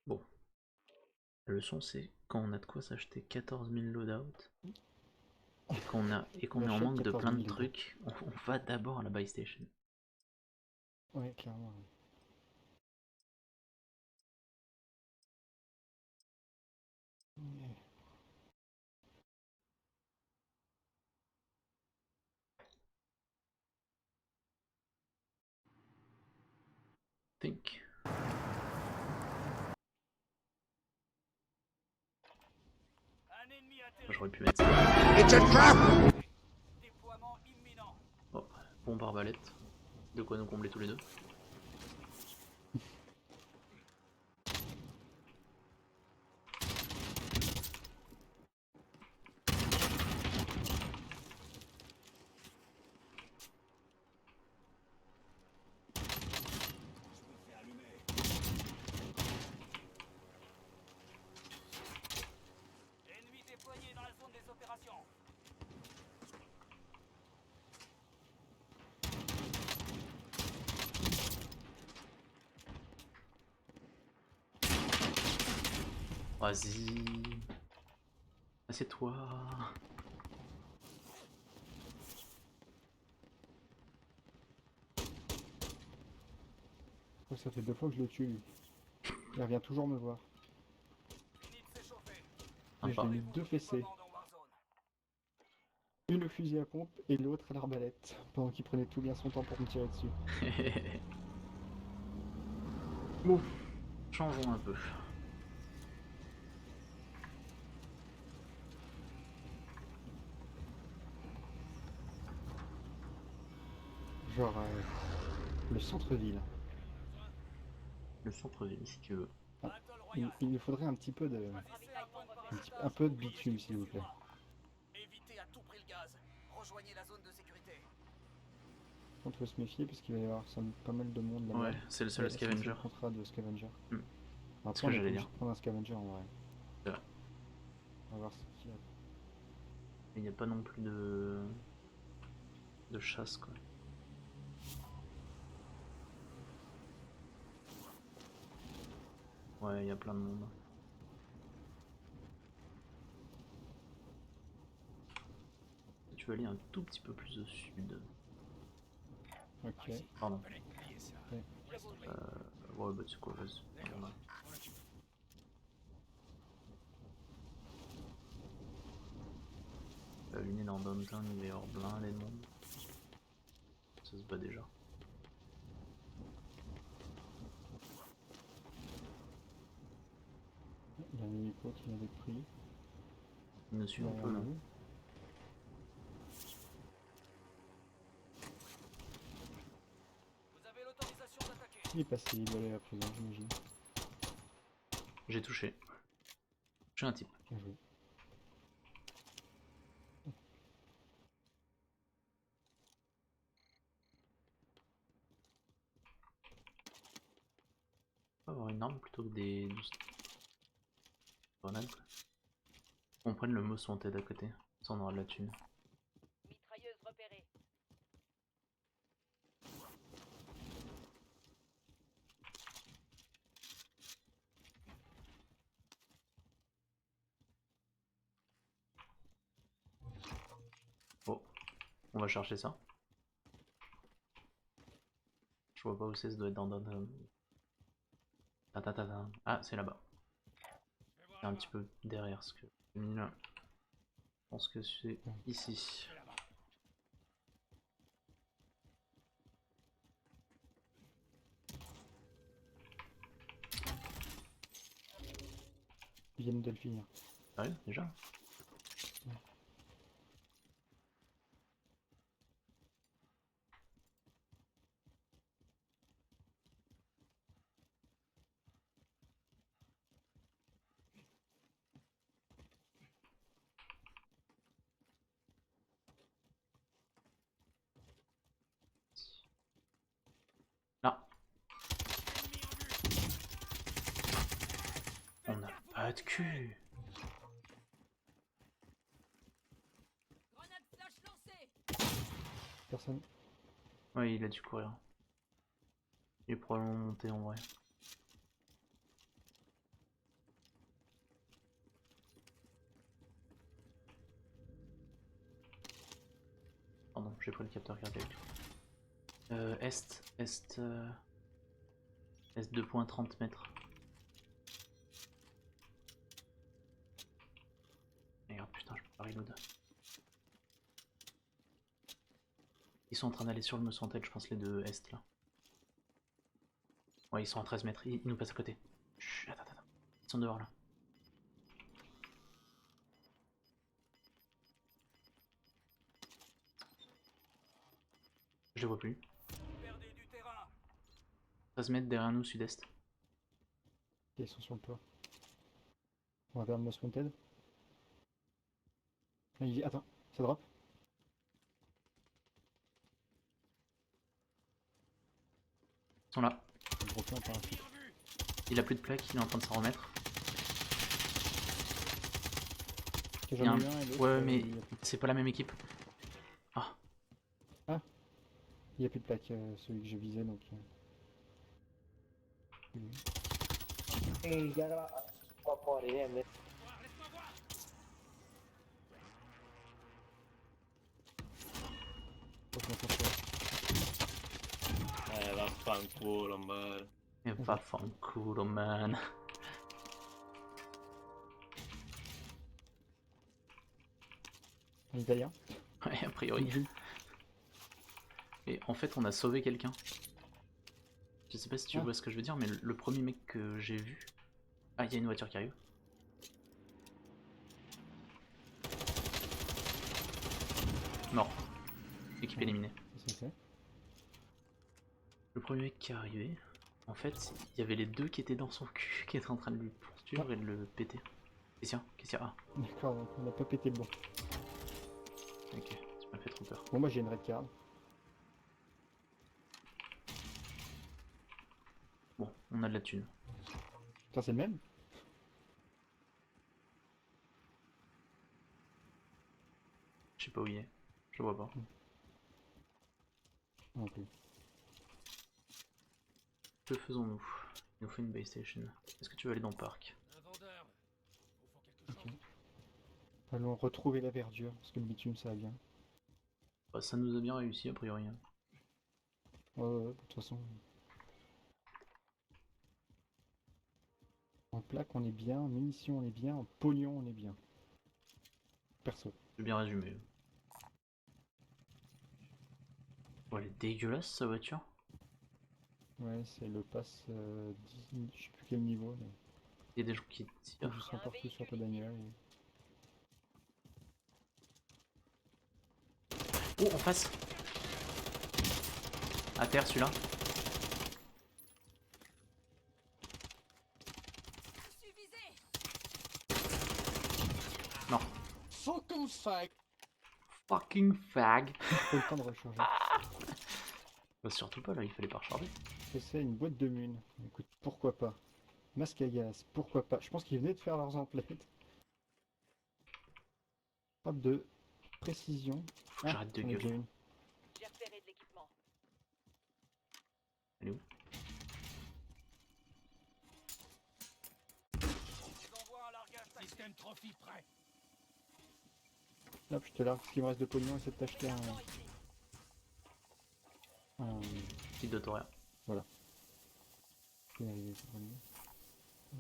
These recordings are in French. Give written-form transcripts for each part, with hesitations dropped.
Bon, la leçon c'est quand on a de quoi s'acheter 14 000 loadouts et On qu'on est en achète manque de 14 plein 000 de Lego. trucs, on va d'abord à la buy station. Ouais, clairement. Ouais. Think. J'aurais pu mettre It's a ça. trap! Oh, bombe arbalète. De quoi nous combler tous les deux. Vas-y. Assieds-toi. Ça fait 2 fois que je le tue, lui. Il revient toujours me voir. Et je lui ai Sympa. mis 2 fessées. Une au fusil à pompe et l'autre à l'arbalète. Pendant qu'il prenait tout bien son temps pour me tirer dessus. Bon, changeons un peu. Genre, le centre-ville. Le centre-ville si tu veux. Ah, il nous faudrait un petit peu de... un peu de bitume, s'il vous plaît. On peut se méfier parce qu'il va y avoir pas mal de monde là-bas. Ouais, c'est le Et seul c'est le scavenger. contrat de scavenger. C'est ce Après, que on n'est pas j'allais obligé dire. de prendre un scavenger en vrai. C'est vrai. On va voir ce qu'il y a. Il n'y a pas non plus de chasse quoi. Ouais, il y a plein de monde. Tu veux aller un tout petit peu plus au sud. Ok. Pardon. Ouais. Ouais, bah c'est quoi, vas-y. La lune est en downtown, il va y avoir blindé de monde. Ça se bat déjà. Il y a un hélico qui vient d'être pris. Il nous suit un Derrière peu là. nous. Il est passé, il doit aller à présent, j'imagine. J'ai touché. J'ai un type. Bien joué. On va avoir une arme plutôt que des grenades quoi. On prenne le most wanted à côté. Ça on aura de la thune. Oh, on va chercher ça. Je vois pas où c'est, ça doit être dans downtown. Ah, c'est là-bas. C'est un petit peu derrière ce que j'ai mis là. Je pense que c'est ici. Ils viennent de le finir. Ah oui, déjà. Là. On n'a pas de cul. Personne. Ouais, il a dû courir. Il est probablement monté en vrai. pardon, j'ai pris le capteur cardiaque. Est 2.30 mètres. Merde, putain, je peux pas reload. Ils sont en train d'aller sur le Mossantel, je pense, les deux Est là. Ouais, ils sont à 13 mètres, ils nous passent à côté. Chut, attends. Ils sont dehors là. Je les vois plus. 13 mètres derrière nous, sud-est. Ils sont sur le toit. On va vers le Most Wanted. Attends, ça drop. Ils sont là. On va dropper en parachute. Il a plus de plaques, il est en train de s'en remettre. Ok, Il y a j'en un- ai eu un et l'autre, Ouais, mais il y a plus- c'est pas la même équipe. Ah, il y a plus de plaques, celui que je visais donc. Faut que je m'en sorte. Vaffanculo, man. mais vaffanculo, man. Un italien. Ouais, a priori. Et en fait, on a sauvé quelqu'un. Je sais pas si tu Ah. vois ce que je veux dire, mais le premier mec que j'ai vu. Ah, il y a une voiture qui arrive. Mort. Équipe éliminée. C'est fait. Le premier mec qui est arrivé, en fait, il y avait les deux qui étaient dans son cul, qui étaient en train de lui poursuivre et de le péter. Qu'est-ce qu'il y a? Ah, D'accord, donc on n'a pas pété le bon. ok, tu m'as fait trop peur. Bon, moi j'ai une red card. Bon, on a de la thune. Ça, c'est le même? Je sais pas où il est. Je le vois pas. Non plus. Que faisons-nous? Il nous faut une base station. Est-ce que tu veux aller dans le parc? Ok. Allons retrouver la verdure, parce que le bitume ça va bien. Bah, ça nous a bien réussi a priori. Hein. Ouais, de toute façon. En plaque on est bien, en munitions on est bien, en pognon on est bien. Perso. J'ai bien résumé. Oh, elle est dégueulasse sa voiture. Ouais, c'est le pass 10, je sais plus quel niveau, mais Il y a des gens qui je tirent. sens partout sur ta bagnole. Oh, en face! À terre celui-là. Non. Fucking fuck. Fucking fag. Faut le temps de recharger. Bah, surtout pas là, il fallait pas recharger. C'est une boîte de mun. Écoute, pourquoi pas. Masque à gaz, pourquoi pas. Je pense qu'ils venaient de faire leurs emplettes. Frappe de précision. Faut que j'arrête de j'en ai déjà gueuler. une. J'ai repéré de l'équipement. Elle est où? Système trophy prêt. Hop, je te largue ce qu'il me reste de pognon et c'est de t'acheter Regardons ici. un... Kit d'autoria. Je vais y arriver, c'est pas mieux.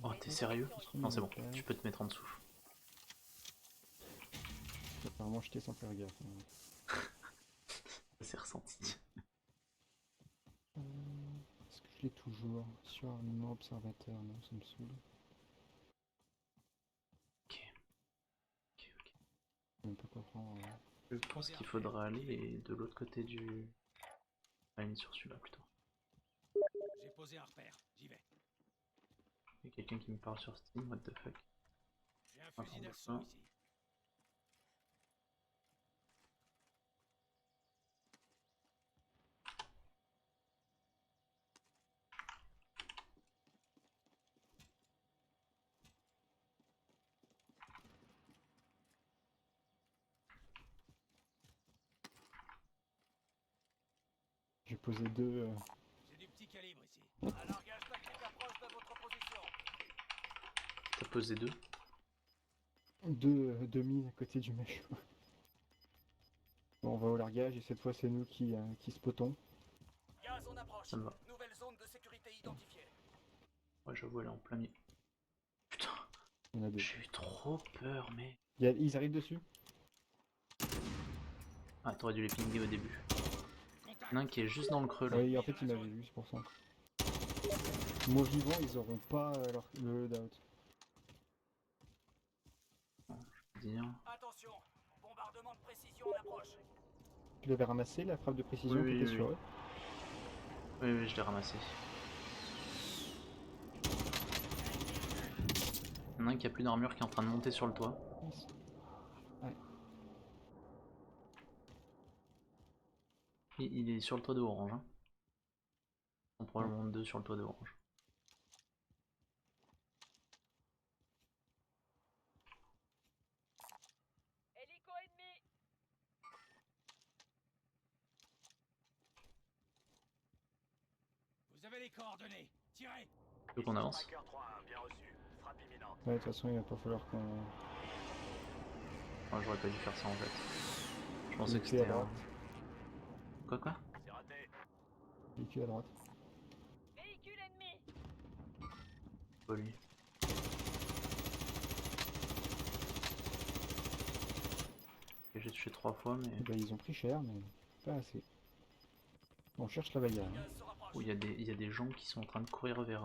Oh, t'es sérieux? Non, c'est bon, tu peux te mettre en dessous. Je vais apparemment jeter sans faire gaffe. Ça s'est ressenti. Est-ce que je l'ai toujours sur un observateur? Non, ça me saoule. Ok. Je sais même pas quoi prendre. Je pense qu'il faudra aller de l'autre côté du. Aller sur celui-là plutôt. J'ai posé un repère. J'y vais. Il y a quelqu'un qui me parle sur Steam, what the fuck. J'ai un Ah, fusil bon, d'assaut ça. ici. J'ai posé deux... J'ai du petit calibre ici. Un largage tactique approche de votre position. T'as posé deux? deux mines à côté du mec. Bon, on va au largage et cette fois c'est nous qui spotons. Gaz en approche. Ça me va. Nouvelle zone de sécurité identifiée. Ouais, j'avoue, elle est en plein milieu. Putain, Il y en a deux. j'ai eu trop peur, mais... Ils arrivent dessus. Ah, t'aurais dû les pinguer au début. Contact. Il y en a un qui est juste dans le creux là. Ouais, en fait il m'avait vu, c'est pour ça. Moi vivant, ils auront pas le loadout. Dire. Attention, bombardement de précision en approche. Tu l'avais ramassé la frappe de précision Oui, qui était oui, sur oui. eux. Oui, oui, je l'ai ramassé. Il y en a un qui a plus d'armure qui est en train de monter sur le toit. Nice. Ouais. Il est sur le toit de orange. Hein. On probablement deux sur le toit de orange. Hélico ennemi. Vous avez les coordonnées. Tirez. Tu veux qu'on avance? Ouais, de toute façon il va pas falloir qu'on... Ouais, j'aurais pas dû faire ça en fait. Je pensais que Véhicule à c'était un... droite. Quoi? Véhicule à droite. Véhicule ennemi. Pas lui. J'ai touché 3 fois mais... Eh ben, ils ont pris cher mais pas assez. On cherche la bagarre. Hein. Gaz se rapproche. Oh, il y a des gens qui sont en train de courir vers...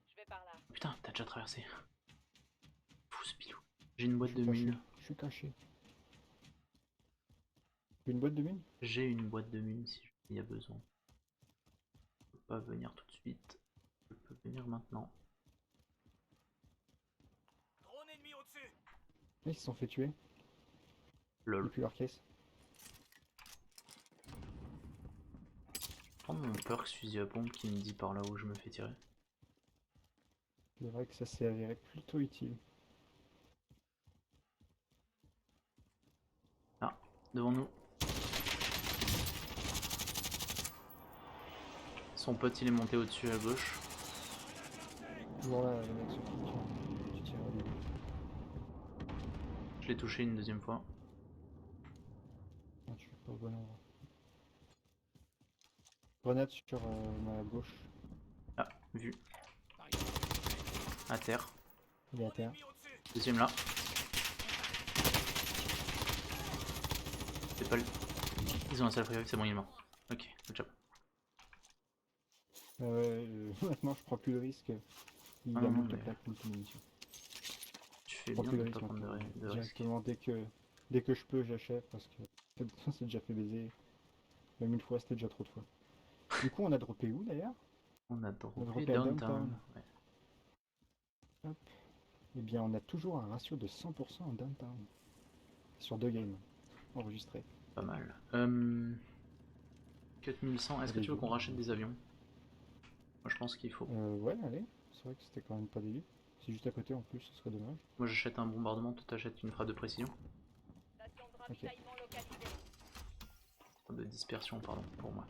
Je vais par là. Putain, t'as déjà traversé. Fou ce pilou. J'ai une boîte Je de suis caché. mines. Je suis caché. Une boîte de mine? J'ai une boîte de mines si il y a besoin. Je peux pas venir tout de suite. Je peux venir maintenant. Drone ennemi au-dessus. Ils se sont fait tuer. Lol. Depuis leur caisse. Prends mon perk fusil à pompe qui me dit par là où je me fais tirer. C'est vrai que ça s'est avéré plutôt utile. Ah, devant nous. Son pote il est monté au-dessus à gauche. Toujours là, le mec sur qui tu tires au début. Je l'ai touché une deuxième fois. Non, tu fais pas au bon endroit. Grenade sur ma gauche. Ah, vu. À terre. Il est à terre. Ennemi au-dessus. Deuxième là. C'est pas lui. Ils ont un seul priorité, c'est bon, il est mort. Ok, good job. Maintenant je prends plus de risques. Il Ah a non, multi mais- plaque, multi munitions. Tu Je fais prends bien plus de de risques pas prendre de, maintenant. de risques. Directement dès que je peux j'achète parce que c'est déjà fait baiser. Même une fois c'était déjà trop de fois. Du coup on a droppé où d'ailleurs? On a droppé droppé à downtown. downtown. Ouais. Eh bien on a toujours un ratio de 100% en downtown. Sur 2 games enregistrés. Pas mal. 4100, est-ce que tu veux qu'on rachète des avions? Moi je pense qu'il faut. Ouais allez, c'est vrai que c'était quand même pas dégueu. C'est juste à côté en plus, ce serait dommage. Moi j'achète un bombardement, toi t'achètes une frappe de précision. Station de ravitaillement localisée. Frappe de dispersion, pardon, pour moi.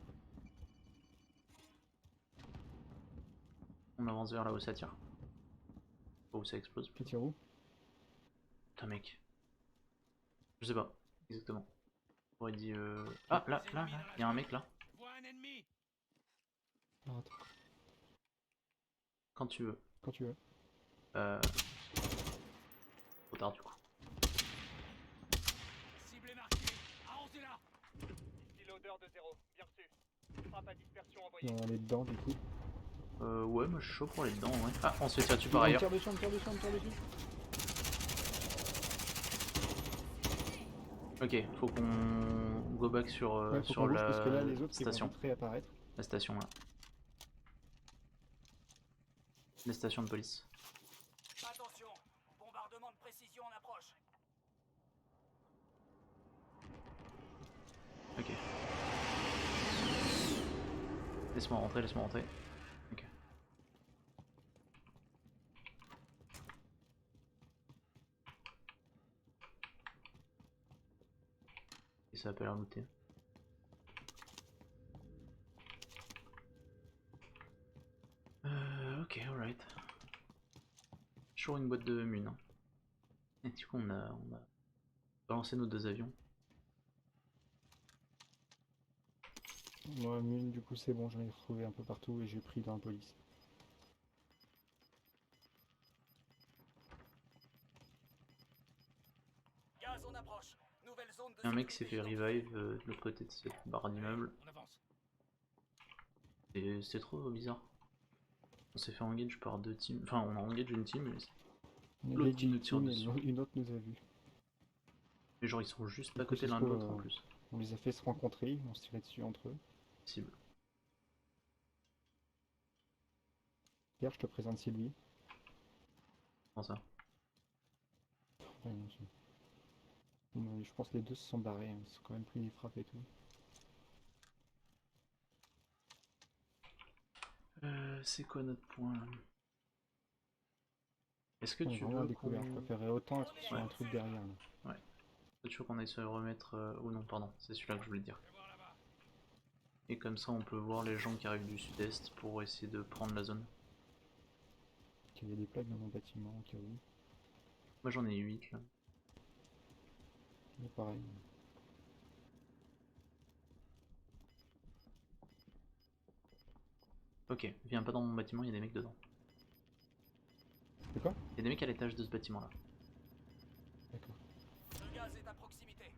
On avance vers là où ça tire. Pas où ça explose. Tu tires où? Putain mec. Je sais pas, exactement. On aurait dit Ah là, il y a un mec là. Vois un ennemi. Arrête, Quand tu veux. quand tu veux. Trop tard du coup. Cible est marquée. Arrosez-la. Ici l'odeur de zéro. Bien reçu. Frappe à dispersion envoyée. On est dedans du coup. Ouais, moi je suis chaud pour aller dedans, ouais. Ah, on se fait tirer dessus On par me ailleurs. tire dessus, on me tire dessus, on me tire dessus. Ok, faut qu'on go back sur, Ouais, faut sur qu'on bouge la parce que là les autres ils vont station. vite réapparaître. La station là. La station de police. Attention, bombardement de précision en approche. Ok. Laisse-moi rentrer, laisse-moi rentrer. Ok. Et ça a pas l'air looté. Ok, alright. Toujours une boîte de mine. Hein. Et du coup on a balancé nos deux avions. Moi, mine, du coup, c'est bon, j'en ai retrouvé un peu partout et j'ai pris dans la police. Gaz en approche. Nouvelle zone de Il y a un mec qui s'est sécurité fait identifiée. revive de l'autre côté de cette barre d'immeuble. On avance. Et c'est trop bizarre. On s'est fait engage par deux teams. Enfin, on a engage une team, mais On a l'autre des qui nous tire teams et dessus. une autre nous a vus. Les gens ils sont juste pas à Du coup, côté ça se l'un de trouve, l'autre en plus. on les a fait se rencontrer, on se tirait dessus entre eux. Possible. Pierre, je te présente Sylvie. Comment ça? Ouais, non, je pense que les deux se sont barrés, hein, ils se sont quand même pris des frappes et tout. C'est quoi notre point là? Est-ce que On est tu vraiment à veux découvert, je qu'on... préférerais autant être sur un truc derrière là. Ouais. Est-ce que tu veux qu'on aille se remettre... Oh non, pardon, c'est celui-là que je voulais dire. Je vais voir là-bas. Et comme ça on peut voir les gens qui arrivent du sud-est pour essayer de prendre la zone. Il y a des plaques dans mon bâtiment au cas où. Moi j'en ai 8 là. Mais pareil. Ok, viens pas dans mon bâtiment, il y a des mecs dedans. C'est quoi? Il y a des mecs à l'étage de ce bâtiment là. D'accord. Le gaz est à proximité. Est-ce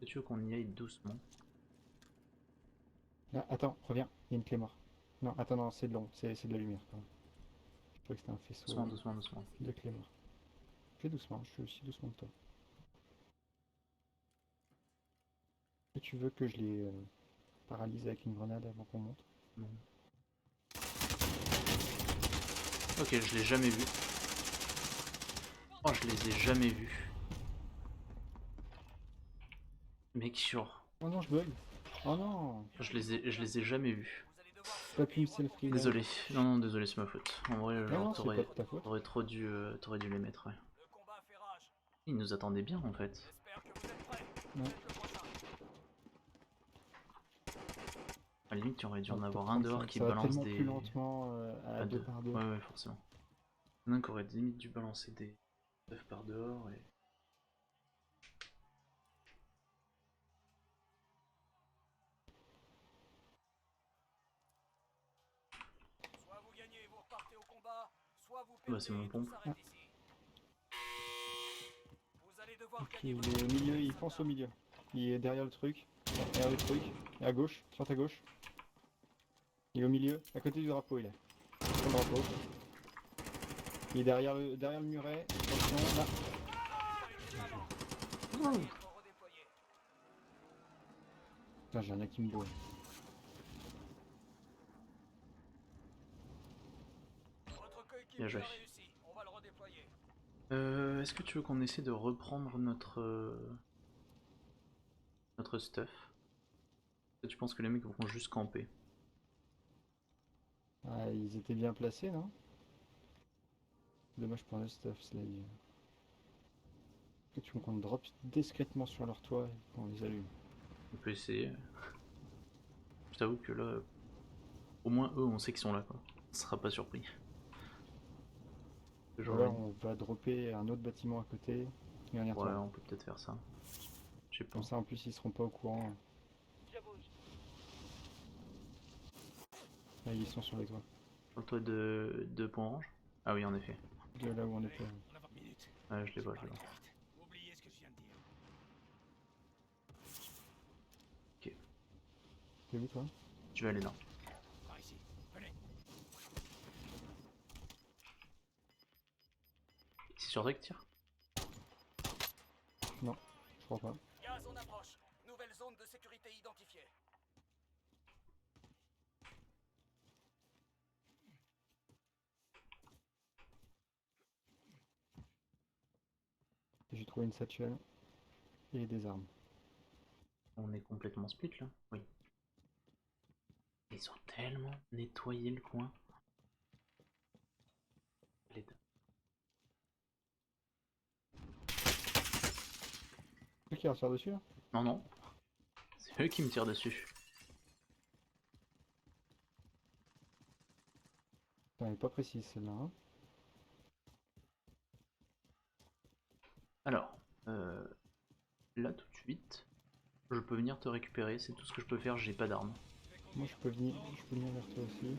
que tu veux qu'on y aille doucement? Ah, attends, reviens, il y a une clé mort. Non, attends, non, c'est de l'ombre, c'est de la lumière. Pardon. Je crois que c'était un faisceau Doucement, doucement, doucement. de clé mort. Fais doucement, je suis aussi doucement que toi. Et tu veux que je les paralyse avec une grenade avant qu'on monte? Non. Ok, je l'ai jamais vu. Oh, je les ai jamais vus. Mec, sur. Oh non, je bug. Oh non, Je les ai jamais vus. Vous allez devoir t'as pu me self-revive. Désolé. Non, non, désolé, c'est ma faute. En vrai, Non, genre, non, c'est pas de ta faute. t'aurais dû les mettre, ouais. Le combat fait rage. Ils nous attendaient bien, en fait. J'espère que vous êtes prêts. Ouais. Faites le prochain. À la limite, tu aurais dû en Ouais, avoir peut-être un dehors 35. qui Ça va balance tellement des... plus lentement à à 2 deux. par 2. Ouais, ouais, forcément. Il y en a un qui aurait limite dû balancer des œufs par dehors et... Soit vous gagnez et vous repartez au combat, soit vous Bah, c'est perdez mon et tout pompe. s'arrête ici. Vous allez devoir Ok, gagner il votre est au milieu, il fonce au milieu. Il est derrière le truc. Derrière le truc. Et à gauche, sur ta gauche. Il est au milieu, à côté du drapeau, il est. Sur le drapeau. Il est derrière le muret. Attention, là. redéployer. Putain, j'ai un akimbo. Votre Bien coéquipier joué. a réussi. On va le redéployer. Est-ce que tu veux qu'on essaie de reprendre notre stuff? Est-ce que tu penses que les mecs vont juste camper? Ah, ils étaient bien placés, non? Dommage pour le stuff, cela dit. Est-ce que tu veux qu'on drop discrètement sur leur toit et qu'on les allume? On peut essayer. Je t'avoue que là, au moins eux, on sait qu'ils sont là, quoi. On sera pas surpris. Genre, Ou alors on va dropper un autre bâtiment à côté et on y ouais, retourne. on peut peut-être faire ça. Je sais pas. Comme ça en plus ils seront pas au courant. Je bouge. Là ils sont sur les toits. Sur le toit de Pont Orange? Ah oui, en effet. De là où on était. On a 20 minutes. Ouais, je les vois, je les vois. Oubliez ce que je viens de dire. T'as vu toi? Je vais aller là. Par ici. Venez. C'est sur toi qui tire? Non, je crois pas. Gaz en approche. Nouvelle zone de sécurité identifiée. J'ai trouvé une satchel et des armes. On est complètement split là? Oui. Ils ont tellement nettoyé le coin. Les deux. C'est qui retire dessus là? Non, non. C'est eux qui me tirent dessus. Putain, elle est pas précise celle-là. Hein. Alors, là tout de suite. 8. Je peux venir te récupérer, c'est tout ce que je peux faire, j'ai pas d'armes. Moi je peux venir vers toi aussi.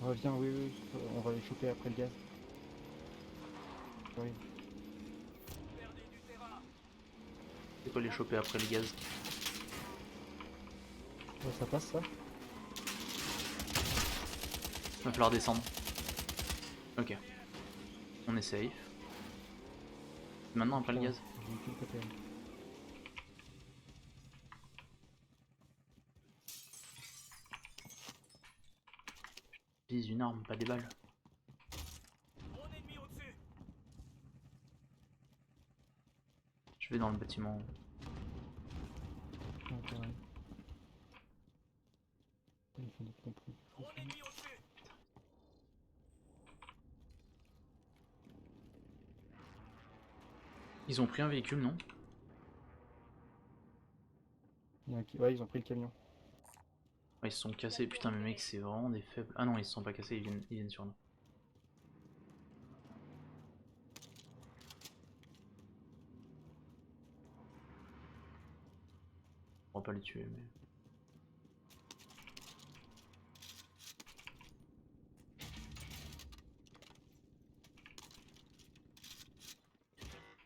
Reviens, oui, oui, on va les choper après le gaz. Oui. C'est quoi les choper après le gaz? Ouais, ça passe ça? Va falloir descendre. Ok. On est safe. Maintenant après le Putain, gaz. j'ai une pile côté. Vise une arme, pas des balles. Drone ennemi au-dessus. Je vais dans le bâtiment. Ouais, pareil. Il faut des compris. Drone ennemi au-dessus. Ils ont pris un véhicule, non? Ouais, ils ont pris le camion. Ouais, ils se sont cassés. Putain, mais mec, c'est vraiment des faibles. Ah non, ils se sont pas cassés, ils viennent sur nous. On va pas les tuer, mais.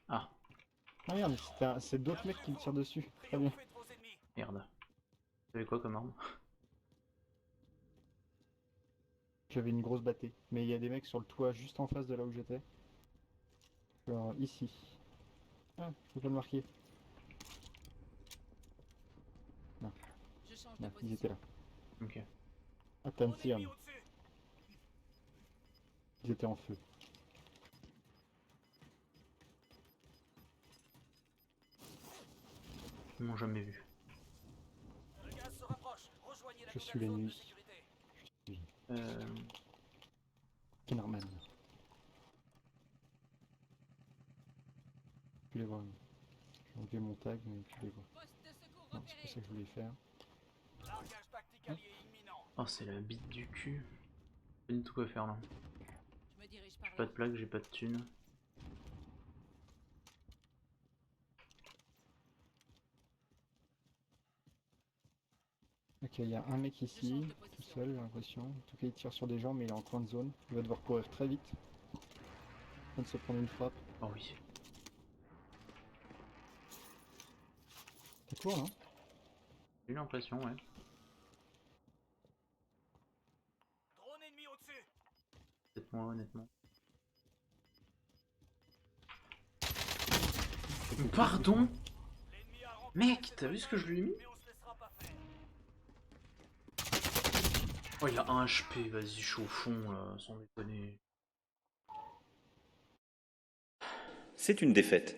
Ah, Ah merde, c'est d'autres mecs qui me tirent dessus. Très bien. Faites vos ennemis. merde. T'avais quoi comme arme? J'avais une grosse bâtée. Mais il y a des mecs sur le toit juste en face de là où j'étais. Genre ici. Ah, je peux pas le marquer. Je change de Non, ils position. étaient là. Ok. Ah, t'as un Drone tir. ennemi au-dessus. Ils étaient en feu. Ils m'ont jamais vu. Le gaz se rapproche. Rejoignez la Je suis nouvelle la zone de nuit. sécurité. Kinnerman. Tu les vois. J'ai enlevé mon tag, mais tu les vois. Poste de secours Non, c'est pas repéré. ça que je voulais faire. Largage tactique allié imminent. Oh, c'est la bite du cul. Pas du tout quoi faire là. Je me dirige J'ai par pas là. de plaque, j'ai pas de thunes. Ok, il y a un mec ici, change de tout position. seul, j'ai l'impression. En tout cas, il tire sur des gens, mais il est en coin de zone. Il va devoir courir très vite. Il vient de se prendre une frappe. Oh oui. C'est court, non? J'ai eu l'impression, ouais. Drone ennemi au-dessus. Peut-être moi, honnêtement. Pardon? L'ennemi a rempli Mec, cette t'as vu ce que je lui ai mis? mais on se laissera pas faire. Oh, il a 1 HP, vas-y, je suis au fond là, sans déconner. C'est une défaite.